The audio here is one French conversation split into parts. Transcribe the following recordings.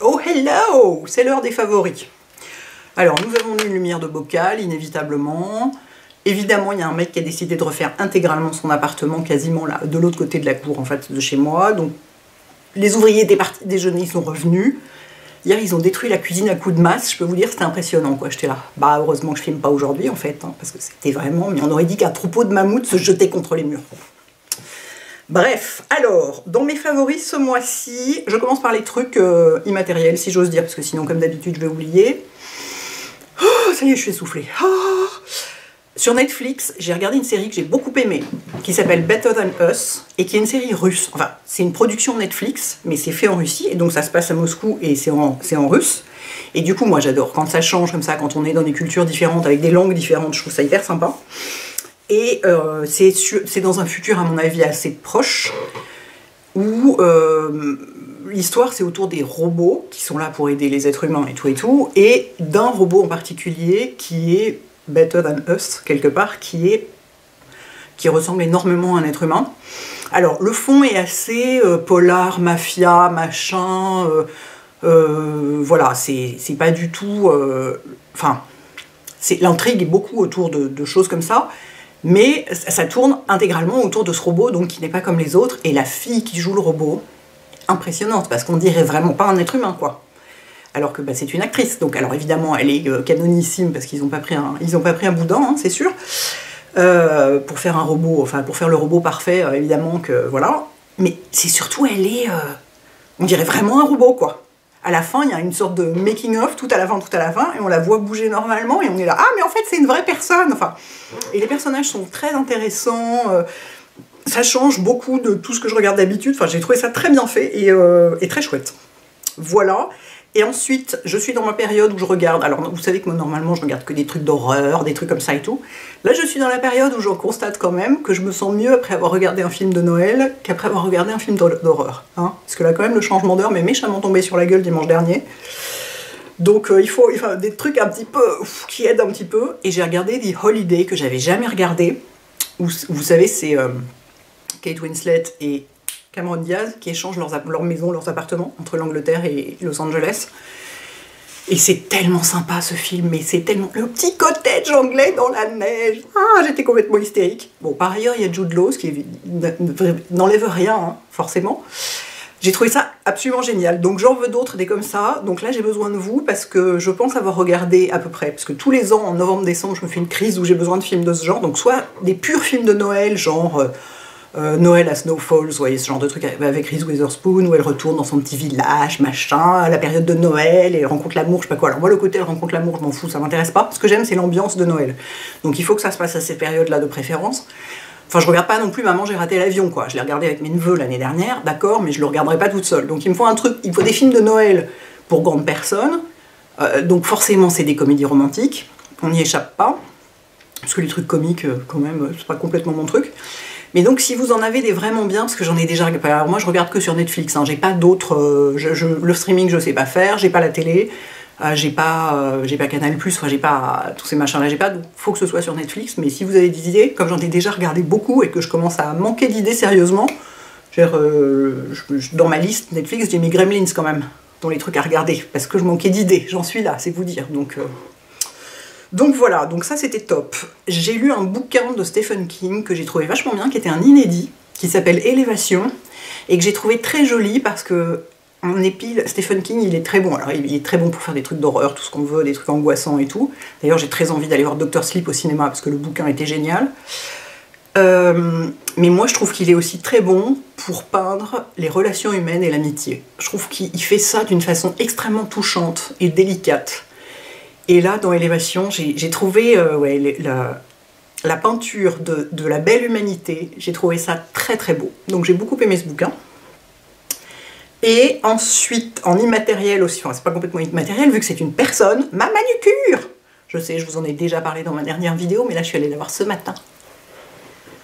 Oh hello! C'est l'heure des favoris. Alors, nous avons une lumière de bocal, inévitablement. Évidemment, il y a un mec qui a décidé de refaire intégralement son appartement, quasiment là, de l'autre côté de la cour, en fait, de chez moi. Donc, les ouvriers étaient partis déjeuner, ils sont revenus. Hier, ils ont détruit la cuisine à coups de masse. Je peux vous dire, c'était impressionnant, quoi. J'étais là. Bah, heureusement que je filme pas aujourd'hui, en fait, hein, parce que c'était vraiment... Mais on aurait dit qu'un troupeau de mammouths se jetait contre les murs. Bref, alors, dans mes favoris ce mois-ci, je commence par les trucs immatériels, si j'ose dire, parce que sinon, comme d'habitude, je vais oublier. Oh, ça y est, je suis essoufflée. Oh. Sur Netflix, j'ai regardé une série que j'ai beaucoup aimée, qui s'appelle Better Than Us, et qui est une série russe. Enfin, c'est une production Netflix, mais c'est fait en Russie, et donc ça se passe à Moscou, et c'est en russe. Et du coup, moi, j'adore. Quand ça change comme ça, quand on est dans des cultures différentes, avec des langues différentes, je trouve ça hyper sympa. Et c'est dans un futur, à mon avis, assez proche, où l'histoire, c'est autour des robots, qui sont là pour aider les êtres humains et tout, et d'un robot en particulier, qui est Better Than Us, quelque part, qui ressemble énormément à un être humain. Alors, le fond est assez polar, mafia, machin, voilà, c'est pas du tout... Enfin, l'intrigue est beaucoup autour de choses comme ça, mais ça tourne intégralement autour de ce robot, donc qui n'est pas comme les autres, et la fille qui joue le robot, impressionnante, parce qu'on dirait vraiment pas un être humain, quoi. Alors que bah, c'est une actrice, donc alors évidemment elle est canonissime, parce qu'ils n'ont pas pris un boudin, hein, c'est sûr, pour faire un robot, enfin pour faire le robot parfait, évidemment que voilà, mais c'est surtout elle est, on dirait vraiment un robot, quoi. À la fin, il y a une sorte de making-of, tout à la fin, et on la voit bouger normalement, et on est là, ah mais en fait c'est une vraie personne, enfin, et les personnages sont très intéressants, ça change beaucoup de tout ce que je regarde d'habitude, enfin j'ai trouvé ça très bien fait, et très chouette. Voilà. Et ensuite, je suis dans ma période où je regarde, alors vous savez que moi normalement je regarde que des trucs d'horreur, des trucs comme ça et tout. Là je suis dans la période où je constate quand même que je me sens mieux après avoir regardé un film de Noël qu'après avoir regardé un film d'horreur. Hein, parce que là quand même le changement d'heure m'est méchamment tombé sur la gueule dimanche dernier. Donc il faut des trucs un petit peu qui aident un petit peu. Et j'ai regardé The Holiday que j'avais jamais regardé. Où, vous savez c'est Kate Winslet et Cameron Diaz qui échangent leurs maisons, leurs appartements entre l'Angleterre et Los Angeles. Et c'est tellement sympa ce film, mais c'est tellement... Le petit cottage anglais dans la neige. Ah, j'étais complètement hystérique. Bon, par ailleurs, il y a Jude Law, ce qui n'enlève rien, hein, forcément. J'ai trouvé ça absolument génial. Donc j'en veux d'autres, des comme ça. Donc là, j'ai besoin de vous, parce que je pense avoir regardé à peu près, parce que tous les ans, en novembre-décembre, je me fais une crise où j'ai besoin de films de ce genre. Donc soit des purs films de Noël, genre... Noël à Snow Falls, vous voyez, ce genre de truc avec Reese Witherspoon, où elle retourne dans son petit village, machin, à la période de Noël, et elle rencontre l'amour, je sais pas quoi. Alors moi, le côté elle rencontre l'amour, je m'en fous, ça m'intéresse pas. Ce que j'aime, c'est l'ambiance de Noël. Donc il faut que ça se passe à ces périodes-là de préférence. Enfin, je regarde pas non plus Maman, j'ai raté l'avion, quoi. Je l'ai regardé avec mes neveux l'année dernière, d'accord, mais je le regarderai pas toute seule. Donc il me faut un truc, il faut des films de Noël pour grandes personnes. Donc forcément, c'est des comédies romantiques. On n'y échappe pas. Parce que les trucs comiques, quand même, c'est pas complètement mon truc. Mais donc si vous en avez des vraiment bien, parce que j'en ai déjà... Alors moi je regarde que sur Netflix, hein, j'ai pas d'autres... le streaming je sais pas faire, j'ai pas la télé, j'ai pas Canal+, enfin j'ai pas tous ces machins là, j'ai pas, donc faut que ce soit sur Netflix, mais si vous avez des idées, comme j'en ai déjà regardé beaucoup et que je commence à manquer d'idées sérieusement, dans ma liste Netflix j'ai mis Gremlins quand même, dans les trucs à regarder, parce que je manquais d'idées, j'en suis là, c'est vous dire, donc voilà, donc ça c'était top. J'ai lu un bouquin de Stephen King que j'ai trouvé vachement bien, qui était un inédit, qui s'appelle Élévation, et que j'ai trouvé très joli parce que en épile, Stephen King il est très bon. Alors il est très bon pour faire des trucs d'horreur, tout ce qu'on veut, des trucs angoissants et tout. D'ailleurs j'ai très envie d'aller voir Dr. Sleep au cinéma parce que le bouquin était génial. Mais moi je trouve qu'il est aussi très bon pour peindre les relations humaines et l'amitié. Je trouve qu'il fait ça d'une façon extrêmement touchante et délicate. Et là, dans Élévation, j'ai trouvé la peinture de la belle humanité, j'ai trouvé ça très très beau. Donc j'ai beaucoup aimé ce bouquin. Et ensuite, en immatériel aussi, enfin c'est pas complètement immatériel, vu que c'est une personne, ma manucure! Je sais, je vous en ai déjà parlé dans ma dernière vidéo, mais là je suis allée la voir ce matin.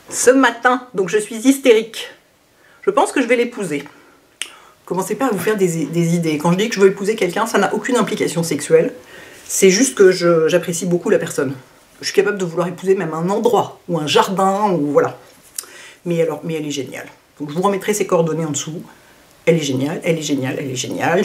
Ce matin, donc je suis hystérique. Je pense que je vais l'épouser. Commencez pas à vous faire des idées. Quand je dis que je veux épouser quelqu'un, ça n'a aucune implication sexuelle. C'est juste que j'apprécie beaucoup la personne. Je suis capable de vouloir épouser même un endroit, ou un jardin, ou voilà. Mais elle est géniale. Donc je vous remettrai ses coordonnées en dessous. Elle est géniale, elle est géniale, elle est géniale.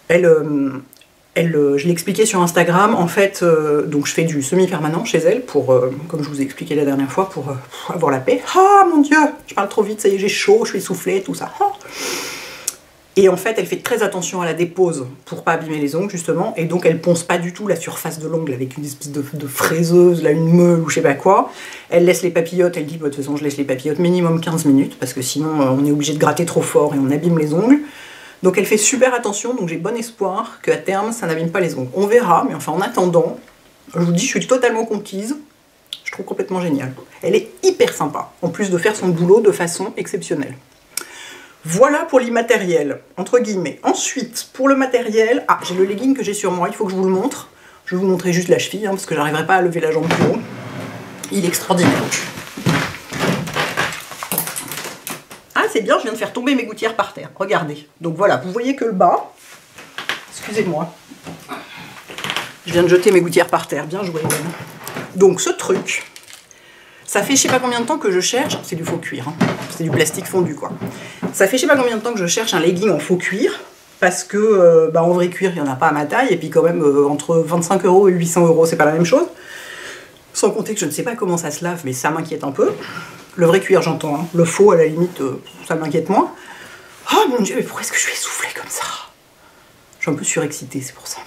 je l'ai expliqué sur Instagram, en fait, donc je fais du semi-permanent chez elle, pour, comme je vous ai expliqué la dernière fois, pour avoir la paix. Ah mon Dieu, je parle trop vite, ça y est, j'ai chaud, je suis essoufflée, tout ça. Ah. Et en fait, elle fait très attention à la dépose pour pas abîmer les ongles, justement, et donc elle ponce pas du tout la surface de l'ongle avec une espèce de fraiseuse, là, une meule ou je sais pas quoi. Elle laisse les papillotes, elle dit, bah, de toute façon, je laisse les papillotes minimum 15 minutes, parce que sinon, on est obligé de gratter trop fort et on abîme les ongles. Donc elle fait super attention, donc j'ai bon espoir qu'à terme, ça n'abîme pas les ongles. On verra, mais enfin en attendant, je vous dis, je suis totalement conquise. Je trouve complètement géniale. Elle est hyper sympa, en plus de faire son boulot de façon exceptionnelle. Voilà pour l'immatériel, entre guillemets. Ensuite, pour le matériel, ah, j'ai le legging que j'ai sur moi, il faut que je vous le montre. Je vais vous montrer juste la cheville, hein, parce que j'arriverai pas à lever la jambe plus haut. Il est extraordinaire. C'est bien, je viens de faire tomber mes gouttières par terre. Regardez. Donc voilà, vous voyez que le bas... Excusez-moi. Je viens de jeter mes gouttières par terre. Bien joué, Hélène. Donc ce truc, ça fait je sais pas combien de temps que je cherche... C'est du faux cuir, hein. C'est du plastique fondu, quoi. Ça fait je sais pas combien de temps que je cherche un legging en faux cuir, parce que en vrai cuir, il n'y en a pas à ma taille, et puis quand même, entre 25 € et 800 €, c'est pas la même chose. Sans compter que je ne sais pas comment ça se lave, mais ça m'inquiète un peu. Le vrai cuir, j'entends. Hein. Le faux, à la limite, ça m'inquiète moins. Oh mon Dieu, mais pourquoi est-ce que je suis essoufflée comme ça? Je suis un peu surexcitée, c'est pour ça.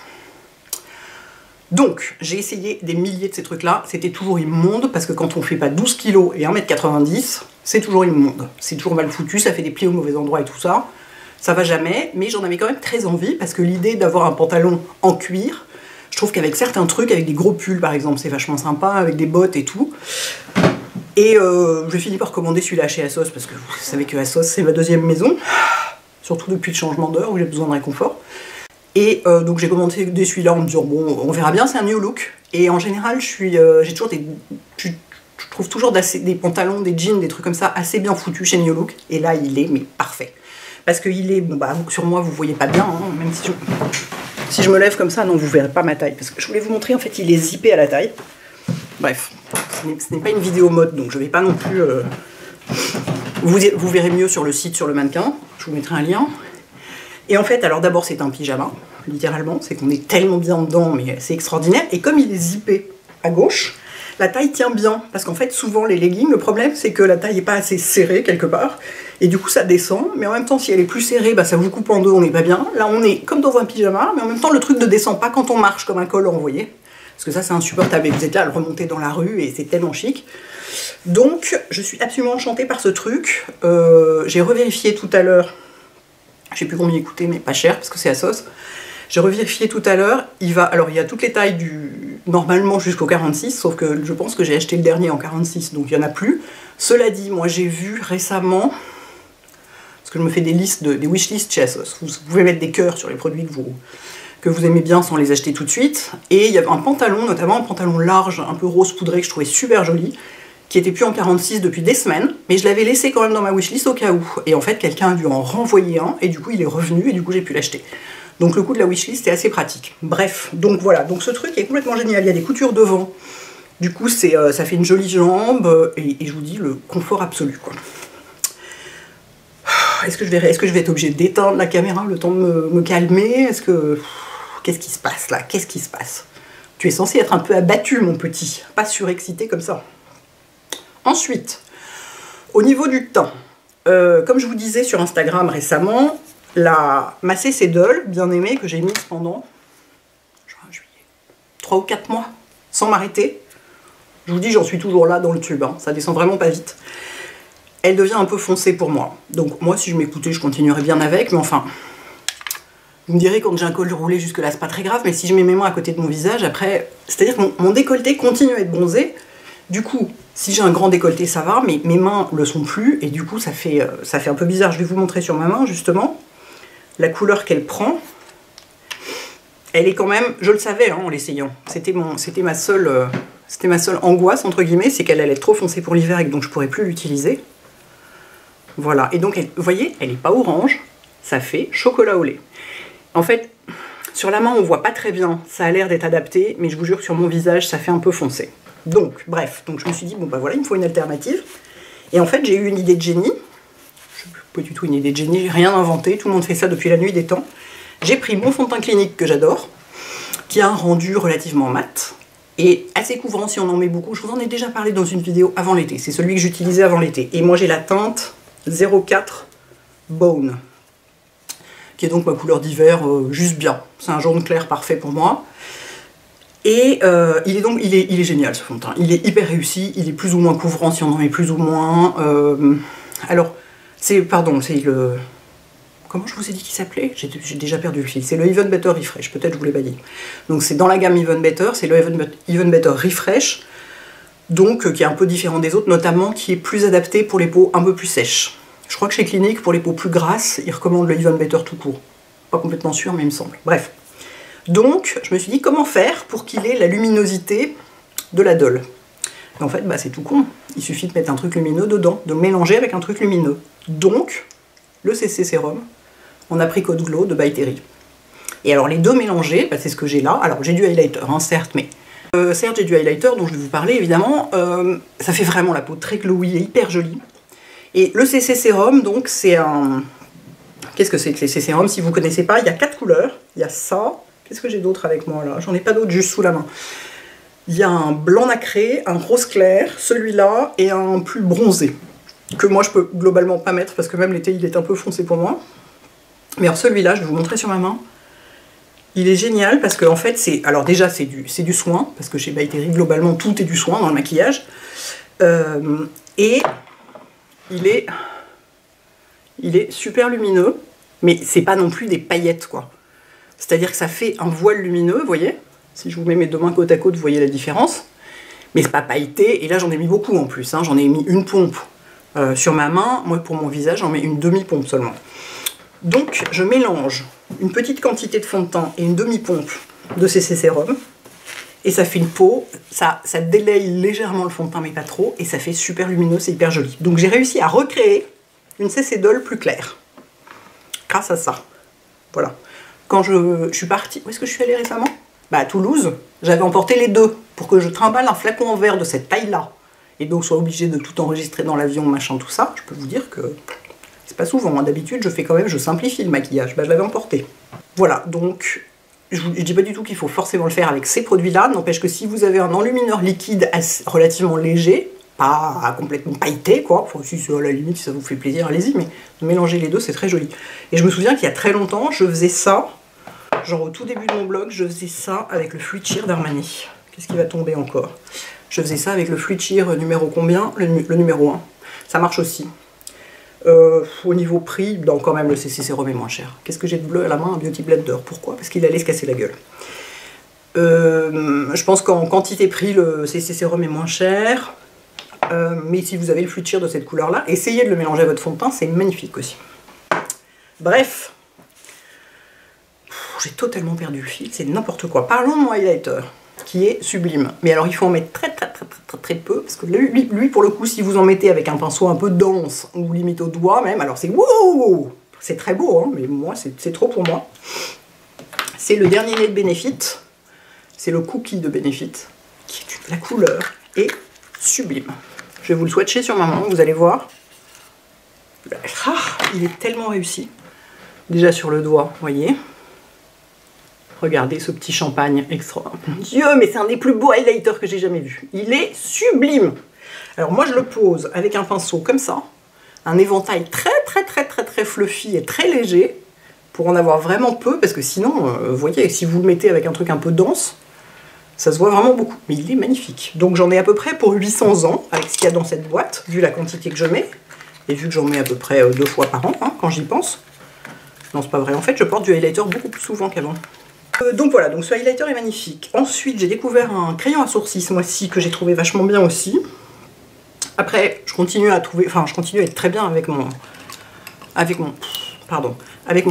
Donc, j'ai essayé des milliers de ces trucs-là. C'était toujours immonde, parce que quand on fait pas 12 kg et 1,90 m, c'est toujours immonde. C'est toujours mal foutu, ça fait des plis au mauvais endroit et tout ça. Ça va jamais, mais j'en avais quand même très envie, parce que l'idée d'avoir un pantalon en cuir, je trouve qu'avec certains trucs, avec des gros pulls par exemple, c'est vachement sympa, avec des bottes et tout. Et j'ai fini par commander celui-là chez ASOS, parce que vous savez que ASOS c'est ma deuxième maison, surtout depuis le changement d'heure où j'ai besoin de réconfort. Et donc j'ai commandé celui-là en me disant, bon, on verra bien, c'est un new look. Et en général, j'ai toujours je trouve toujours des pantalons, des jeans, des trucs comme ça assez bien foutus chez New Look. Et là, il est mais parfait. Parce qu'il est, bon bah sur moi vous voyez pas bien, hein, même si je me lève comme ça, non, vous verrez pas ma taille. Parce que je voulais vous montrer, en fait, il est zippé à la taille. Bref, ce n'est pas une vidéo mode, donc je vais pas non plus... Vous verrez mieux sur le site, sur le mannequin, je vous mettrai un lien. Et en fait, alors d'abord c'est un pyjama, littéralement, c'est qu'on est tellement bien dedans, mais c'est extraordinaire. Et comme il est zippé à gauche, la taille tient bien, parce qu'en fait souvent les leggings, le problème c'est que la taille n'est pas assez serrée quelque part, et du coup ça descend, mais en même temps si elle est plus serrée, bah, ça vous coupe en deux, on n'est pas bien. Là on est comme dans un pyjama, mais en même temps le truc ne descend pas quand on marche comme un collant, vous voyez. Parce que ça c'est insupportable, et vous êtes là à le remonter dans la rue et c'est tellement chic. Donc je suis absolument enchantée par ce truc. J'ai revérifié tout à l'heure, je sais plus combien il coûtait, mais pas cher parce que c'est ASOS. J'ai revérifié tout à l'heure, alors il y a toutes les tailles normalement jusqu'au 46, sauf que je pense que j'ai acheté le dernier en 46, donc il n'y en a plus. Cela dit, moi j'ai vu récemment, parce que je me fais des listes, des wishlists chez ASOS, vous pouvez mettre des cœurs sur les produits que vous aimez bien sans les acheter tout de suite. Et il y avait un pantalon, notamment un pantalon large, un peu rose poudré, que je trouvais super joli, qui était plus en 46 depuis des semaines, mais je l'avais laissé quand même dans ma wishlist au cas où. Et en fait, quelqu'un a dû en renvoyer un, et du coup il est revenu, et du coup j'ai pu l'acheter. Donc le coup de la wishlist est assez pratique. Bref, donc voilà, donc ce truc est complètement génial, il y a des coutures devant. Du coup ça fait une jolie jambe, et je vous dis, le confort absolu, quoi. Est-ce que je vais être obligée d'éteindre la caméra le temps de me calmer? Qu'est-ce qui se passe là? Qu'est-ce qui se passe? Tu es censé être un peu abattu, mon petit, pas surexcité comme ça. Ensuite, au niveau du teint, comme je vous disais sur Instagram récemment, la Massé Cédole, bien aimée, que j'ai mise pendant juin, juillet, 3 ou 4 mois, sans m'arrêter. Je vous dis, j'en suis toujours là dans le tube, hein, ça descend vraiment pas vite. Elle devient un peu foncée pour moi. Donc moi, si je m'écoutais, je continuerais bien avec, mais enfin... Vous me direz, quand j'ai un col roulé jusque-là, c'est pas très grave, mais si je mets mes mains à côté de mon visage, après... C'est-à-dire que mon décolleté continue à être bronzé. Du coup, si j'ai un grand décolleté, ça va, mais mes mains le sont plus, et du coup, ça fait un peu bizarre. Je vais vous montrer sur ma main, justement, la couleur qu'elle prend. Elle est quand même... Je le savais, hein, en l'essayant. C'était ma seule angoisse, entre guillemets, c'est qu'elle allait être trop foncée pour l'hiver et que donc je pourrais plus l'utiliser. Voilà, et donc, vous voyez, elle n'est pas orange, ça fait chocolat au lait. En fait, sur la main, on voit pas très bien, ça a l'air d'être adapté, mais je vous jure que sur mon visage, ça fait un peu foncé. Donc, bref, donc je me suis dit, bon bah voilà, il me faut une alternative. Et en fait, j'ai eu une idée de génie. Je n'ai pas du tout une idée de génie, j'ai rien inventé, tout le monde fait ça depuis la nuit des temps. J'ai pris mon fond de teint Clinique que j'adore, qui a un rendu relativement mat, et assez couvrant si on en met beaucoup. Je vous en ai déjà parlé dans une vidéo avant l'été, c'est celui que j'utilisais avant l'été. Et moi j'ai la teinte 04 Bone, qui est donc ma couleur d'hiver juste bien. C'est un jaune clair parfait pour moi. Et il est génial ce fond de teint. Il est hyper réussi, il est plus ou moins couvrant si on en met plus ou moins. Alors, c'est le... Comment je vous ai dit qu'il s'appelait? J'ai déjà perdu le fil. C'est le Even Better Refresh, peut-être je vous l'ai pas dit. Donc c'est dans la gamme Even Better, c'est le Even Better Refresh, donc qui est un peu différent des autres, notamment qui est plus adapté pour les peaux un peu plus sèches. Je crois que chez Clinique, pour les peaux plus grasses, ils recommandent le Even Better tout court. Pas complètement sûr, mais il me semble. Bref. Donc, je me suis dit, comment faire pour qu'il ait la luminosité de la Dol? Et en fait, bah, c'est tout con. Il suffit de mettre un truc lumineux dedans, de le mélanger avec un truc lumineux. Donc, le CC Sérum en Apricot Glow de By Terry. Et alors, les deux mélangés, bah, c'est ce que j'ai là. Alors, j'ai du highlighter, hein, certes, mais... certes, j'ai du highlighter dont je vais vous parler, évidemment. Ça fait vraiment la peau très glowy et hyper jolie. Et le CC Sérum, donc, c'est un... Qu'est-ce que c'est que le CC Sérum? Si vous ne connaissez pas, il y a 4 couleurs. Il y a ça. Qu'est-ce que j'ai d'autre avec moi, là? J'en ai pas d'autres juste sous la main. Il y a un blanc nacré, un rose clair, celui-là, et un plus bronzé. Que moi, je peux globalement pas mettre, parce que même l'été, il est un peu foncé pour moi. Mais alors celui-là, je vais vous montrer sur ma main. Il est génial, parce que en fait, c'est... Alors déjà, c'est du soin, parce que chez By Terry, globalement, tout est du soin dans le maquillage. Et... Il est super lumineux, mais c'est pas non plus des paillettes, quoi. C'est-à-dire que ça fait un voile lumineux, vous voyez? Si je vous mets mes deux mains côte à côte, vous voyez la différence. Mais c'est pas pailleté, et là j'en ai mis beaucoup en plus, hein. J'en ai mis une pompe sur ma main. Moi, pour mon visage, j'en mets une demi-pompe seulement. Donc, je mélange une petite quantité de fond de teint et une demi-pompe de CC Sérum. Et ça fait une peau, ça délaye légèrement le fond de teint, mais pas trop, et ça fait super lumineux, c'est hyper joli. Donc j'ai réussi à recréer une CC Dol plus claire, grâce à ça. Voilà. Quand je suis partie, où est-ce que je suis allée récemment? Bah à Toulouse, j'avais emporté les deux, pour que je trimballe un flacon en verre de cette taille-là, et donc soit obligée de tout enregistrer dans l'avion, machin, tout ça. Je peux vous dire que c'est pas souvent, hein. D'habitude je simplifie le maquillage, bah je l'avais emporté. Voilà, donc... Je ne dis pas du tout qu'il faut forcément le faire avec ces produits-là, n'empêche que si vous avez un enlumineur liquide relativement léger, pas complètement pailleté, quoi, enfin, si à la limite si ça vous fait plaisir, allez-y, mais mélanger les deux, c'est très joli. Et je me souviens qu'il y a très longtemps, je faisais ça, genre au tout début de mon blog, je faisais ça avec le Fluid Sheer d'Armani. Qu'est-ce qui va tomber encore? Je faisais ça avec le Fluid Sheer numéro combien? Le numéro 1. Ça marche aussi. Au niveau prix, donc quand même le CC Sérum est moins cher. Qu'est-ce que j'ai de bleu à la main? Un Beauty Blender. Pourquoi? Parce qu'il allait se casser la gueule. Je pense qu'en quantité prix, le CC Sérum est moins cher. Mais si vous avez le Fluid Sheer de cette couleur-là, essayez de le mélanger à votre fond de teint, c'est magnifique aussi. Bref. J'ai totalement perdu le fil, c'est n'importe quoi. Parlons de mon highlighter, qui est sublime. Mais alors il faut en mettre très peu, parce que lui pour le coup, si vous en mettez avec un pinceau un peu dense, ou limite au doigt même, alors c'est wow, c'est très beau, hein, mais moi c'est trop pour moi. C'est le dernier de Benefit, c'est le Cookie de Benefit, qui est la couleur est sublime. Je vais vous le swatcher sur ma main, vous allez voir. Ah, il est tellement réussi. Déjà sur le doigt, vous voyez. Regardez ce petit champagne extra. Mon Dieu, mais c'est un des plus beaux highlighters que j'ai jamais vu. Il est sublime. Alors moi je le pose avec un pinceau comme ça, un éventail très fluffy et très léger, pour en avoir vraiment peu, parce que sinon, vous voyez, si vous le mettez avec un truc un peu dense, ça se voit vraiment beaucoup. Mais il est magnifique. Donc j'en ai à peu près pour 800 ans, avec ce qu'il y a dans cette boîte, vu la quantité que je mets, et vu que j'en mets à peu près 2 fois par an, hein, quand j'y pense. Non, c'est pas vrai. En fait, je porte du highlighter beaucoup plus souvent qu'avant. Donc voilà, donc ce highlighter est magnifique. Ensuite, j'ai découvert un crayon à sourcils ce mois-ci que j'ai trouvé vachement bien aussi. Après, je continue à être très bien avec mon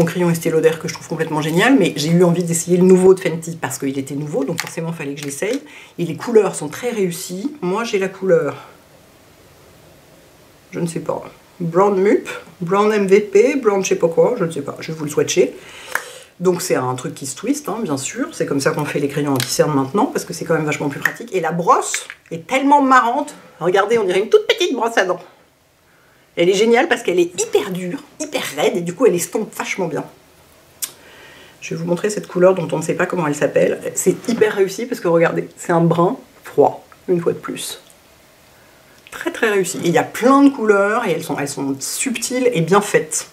crayon Estée Lauder que je trouve complètement génial, mais j'ai eu envie d'essayer le nouveau de Fenty parce qu'il était nouveau, donc forcément il fallait que je l'essaye. Et les couleurs sont très réussies. Moi, j'ai la couleur, je ne sais pas, Brown Mup, Brown MVP, Brown je sais pas quoi, je ne sais pas, je vais vous le swatcher. Donc c'est un truc qui se twiste, hein, bien sûr. C'est comme ça qu'on fait les crayons anti-cerne maintenant, parce que c'est quand même vachement plus pratique. Et la brosse est tellement marrante. Regardez, on dirait une toute petite brosse à dents. Elle est géniale parce qu'elle est hyper dure, hyper raide, et du coup elle estompe vachement bien. Je vais vous montrer cette couleur dont on ne sait pas comment elle s'appelle. C'est hyper réussi parce que regardez, c'est un brun froid, une fois de plus. Très très réussi. Et il y a plein de couleurs et elles sont subtiles et bien faites.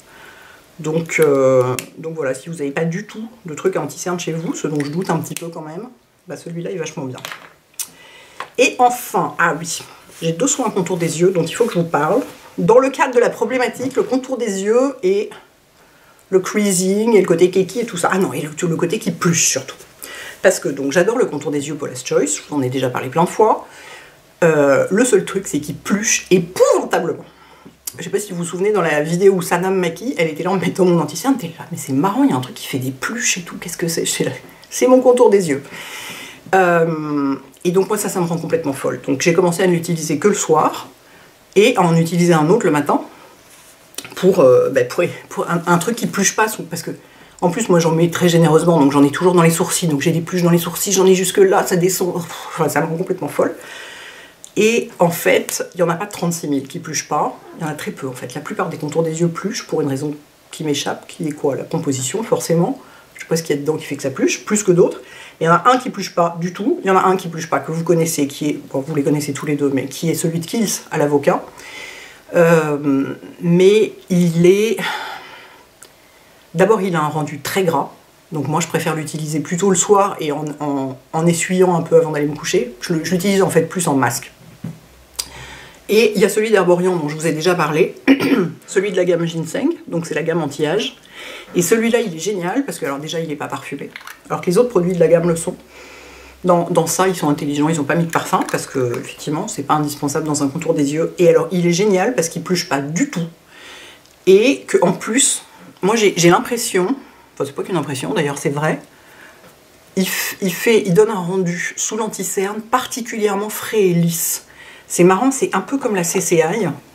Donc voilà, si vous n'avez pas du tout de trucs anti-cerne chez vous, ce dont je doute un petit peu quand même, bah celui-là est vachement bien. Et enfin, ah oui, j'ai 2 soins contour des yeux dont il faut que je vous parle. Dans le cadre de la problématique, le contour des yeux et le creasing et le côté keki et tout ça. Ah non, et le côté qui pluche surtout. Parce que donc j'adore le contour des yeux Paula's Choice, je vous en ai déjà parlé plein de fois. Le seul truc, c'est qu'il pluche épouvantablement. Je sais pas si vous vous souvenez, dans la vidéo où Sanam Maki, elle était là en mettant mon anti-cerne, t'es là, mais c'est marrant, il y a un truc qui fait des pluches et tout, qu'est-ce que c'est? C'est mon contour des yeux. Et donc moi ça me rend complètement folle. Donc j'ai commencé à ne l'utiliser que le soir, et à en utiliser un autre le matin, pour un truc qui pluche pas, parce que, en plus moi j'en mets très généreusement, donc j'en ai toujours dans les sourcils, donc j'ai des pluches dans les sourcils, j'en ai jusque là, ça descend, enfin, ça me rend complètement folle. Et en fait, il n'y en a pas de 36 000 qui pluchent pas, il y en a très peu en fait. La plupart des contours des yeux pluchent pour une raison qui m'échappe, qui est quoi? La composition forcément. Je sais pas ce qu'il y a dedans qui fait que ça pluche, plus que d'autres. Il y en a un qui pluche pas du tout, il y en a un qui pluche pas, que vous connaissez, qui est, bon, vous les connaissez tous les deux, mais qui est celui de Kiehl's à l'avocat. Mais il est... D'abord, il a un rendu très gras. Donc moi je préfère l'utiliser plutôt le soir et en essuyant un peu avant d'aller me coucher. Je l'utilise en fait plus en masque. Et il y a celui d'Herborian dont je vous ai déjà parlé, celui de la gamme Ginseng, donc c'est la gamme anti-âge. Et celui-là il est génial parce que alors déjà il n'est pas parfumé, alors que les autres produits de la gamme le sont. Dans ça ils sont intelligents, ils n'ont pas mis de parfum parce que effectivement c'est pas indispensable dans un contour des yeux. Et alors il est génial parce qu'il ne pluche pas du tout. Et qu'en plus, moi j'ai l'impression, enfin c'est pas qu'une impression d'ailleurs c'est vrai, il donne un rendu sous l'anti-cerne particulièrement frais et lisse. C'est marrant, c'est un peu comme la CCI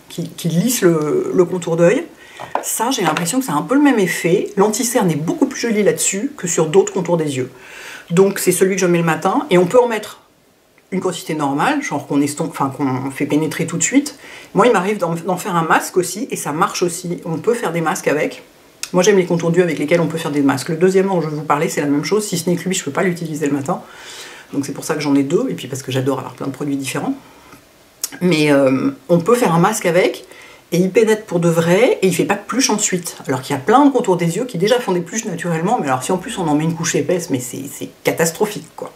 qui lisse le contour d'œil. Ça, j'ai l'impression que c'est un peu le même effet. L'anti-cerne est beaucoup plus joli là-dessus que sur d'autres contours des yeux. Donc c'est celui que je mets le matin, et on peut en mettre une quantité normale, genre qu'on fait pénétrer tout de suite. Moi, il m'arrive d'en faire un masque aussi, et ça marche aussi. On peut faire des masques avec. Moi, j'aime les contours d'yeux avec lesquels on peut faire des masques. Le deuxième dont je vais vous parler, c'est la même chose, si ce n'est que lui, je ne peux pas l'utiliser le matin. Donc c'est pour ça que j'en ai 2, et puis parce que j'adore avoir plein de produits différents. Mais on peut faire un masque avec, et il pénètre pour de vrai, et il fait pas de pluche ensuite. Alors qu'il y a plein de contours des yeux qui déjà font des pluches naturellement, mais alors si en plus on en met une couche épaisse, mais c'est catastrophique, quoi.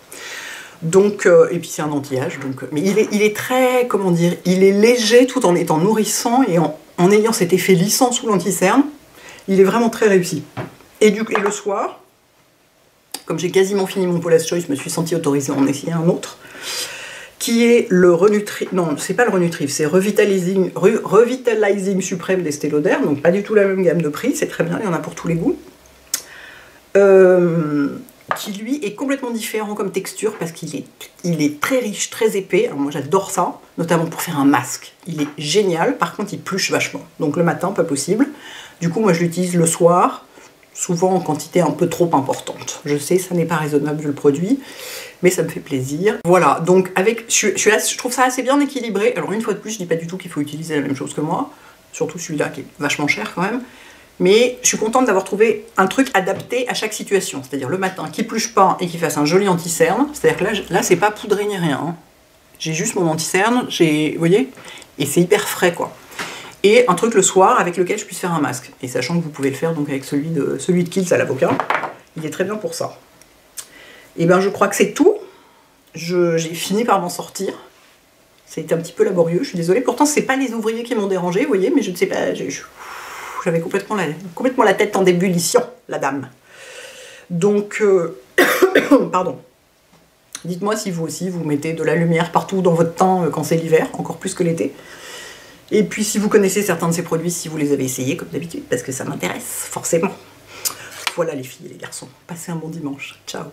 Donc, et puis c'est un anti-âge, donc, mais il est très, comment dire, il est léger tout en étant nourrissant, et en ayant cet effet lissant sous l'anti-cerne, il est vraiment très réussi. Et le soir, comme j'ai quasiment fini mon Paula's Choice, je me suis sentie autorisée à en essayer un autre, qui est le Renutriv, non, c'est pas le Renutriv, c'est Revitalizing Supreme d'Estée Lauder, donc pas du tout la même gamme de prix, c'est très bien, il y en a pour tous les goûts. Qui lui est complètement différent comme texture parce qu'il est très riche, très épais. Alors moi j'adore ça, notamment pour faire un masque. Il est génial, par contre il pluche vachement. Donc le matin, pas possible. Du coup moi je l'utilise le soir, souvent en quantité un peu trop importante. Je sais, ça n'est pas raisonnable vu le produit, mais ça me fait plaisir. Voilà, donc je trouve ça assez bien équilibré. Alors une fois de plus, je dis pas du tout qu'il faut utiliser la même chose que moi, surtout celui-là qui est vachement cher quand même. Mais je suis contente d'avoir trouvé un truc adapté à chaque situation. C'est-à-dire le matin, qui pluche pas et qui fasse un joli anti-cerne. C'est-à-dire que là c'est pas poudré ni rien. Hein. J'ai juste mon anti-cerne, vous voyez, et c'est hyper frais quoi. Et un truc le soir avec lequel je puisse faire un masque. Et sachant que vous pouvez le faire donc avec celui de Kiehl's à l'avocat, il est très bien pour ça. Et ben je crois que c'est tout. J'ai fini par m'en sortir. Ça a été un petit peu laborieux, je suis désolée. Pourtant c'est pas les ouvriers qui m'ont dérangé, vous voyez, mais je ne sais pas. J'avais complètement la tête en ébullition, la dame. Donc, pardon. Dites-moi si vous aussi, vous mettez de la lumière partout dans votre teint quand c'est l'hiver, encore plus que l'été. Et puis si vous connaissez certains de ces produits, si vous les avez essayés, comme d'habitude, parce que ça m'intéresse, forcément. Voilà les filles et les garçons, passez un bon dimanche. Ciao.